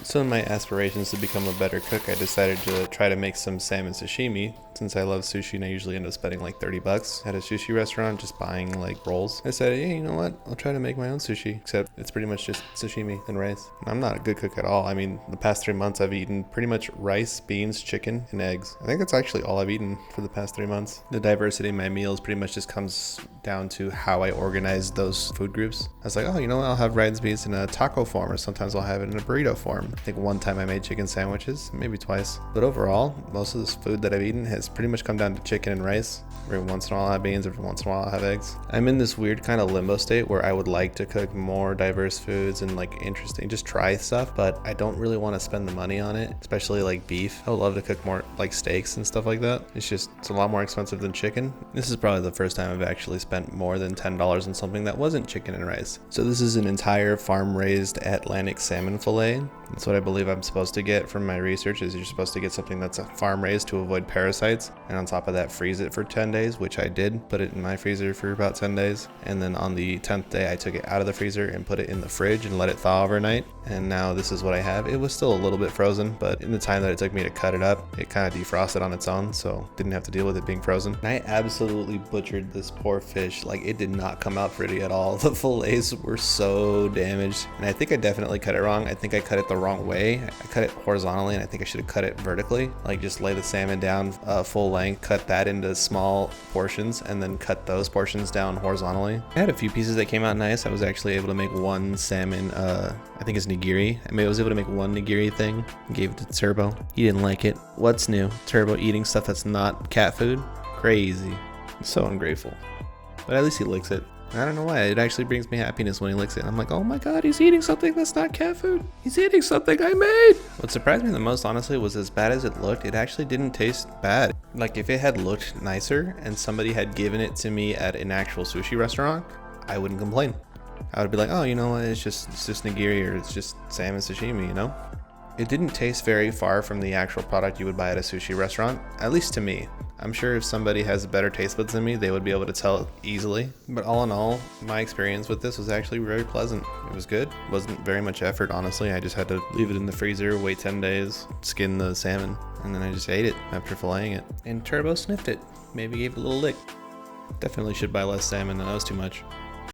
So in my aspirations to become a better cook, I decided to try to make some salmon sashimi. Since I love sushi and I usually end up spending like $30 at a sushi restaurant just buying like rolls, I decided, hey, you know what? I'll try to make my own sushi, except it's pretty much just sashimi and rice. I'm not a good cook at all. I mean, the past 3 months I've eaten pretty much rice, beans, chicken, and eggs. I think that's actually all I've eaten for the past 3 months. The diversity in my meals pretty much just comes down to how I organize those food groups. I was like, oh, you know what? I'll have rice beans in a taco form, or sometimes I'll have it in a burrito form. I think one time I made chicken sandwiches, maybe twice. But overall, most of this food that I've eaten has pretty much come down to chicken and rice. Every once in a while I'll have beans, every once in a while I'll have eggs. I'm in this weird kind of limbo state where I would like to cook more diverse foods and like interesting, just try stuff, but I don't really want to spend the money on it, especially like beef. I would love to cook more like steaks and stuff like that. It's a lot more expensive than chicken. This is probably the first time I've actually spent more than $10 on something that wasn't chicken and rice. So this is an entire farm-raised Atlantic salmon fillet. That's what I believe I'm supposed to get from my research, is you're supposed to get something that's a farm raised to avoid parasites, and on top of that freeze it for 10 days, which I did. Put it in my freezer for about 10 days, and then on the 10th day I took it out of the freezer and put it in the fridge and let it thaw overnight, and now this is what I have. It was still a little bit frozen, but in the time that it took me to cut it up, it kind of defrosted on its own, so didn't have to deal with it being frozen. And I absolutely butchered this poor fish. Like, it did not come out pretty at all. The fillets were so damaged, and I think I definitely cut it wrong. I think I cut it the wrong way. I cut it horizontally, and I think I should have cut it vertically. Like, just lay the salmon down full length, cut that into small portions, and then cut those portions down horizontally. I had a few pieces that came out nice. I was actually able to make one salmon, I think it's nigiri. I was able to make one nigiri thing. Gave it to Turbo. He didn't like it. What's new? Turbo eating stuff that's not cat food? Crazy. I'm so ungrateful. But at least he licks it. I don't know why. It actually brings me happiness when he licks it. I'm like, oh my god, he's eating something that's not cat food. He's eating something I made. What surprised me the most, honestly, was as bad as it looked, it actually didn't taste bad. Like, if it had looked nicer and somebody had given it to me at an actual sushi restaurant, I wouldn't complain. I would be like, oh, you know what, it's just nigiri, or it's just salmon sashimi, you know? It didn't taste very far from the actual product you would buy at a sushi restaurant, at least to me. I'm sure if somebody has better taste buds than me, they would be able to tell easily. But all in all, my experience with this was actually very pleasant. It was good. It wasn't very much effort, honestly. I just had to leave it in the freezer, wait 10 days, skin the salmon, and then I just ate it after filleting it. And Turbo sniffed it. Maybe gave it a little lick. Definitely should buy less salmon. That was too much.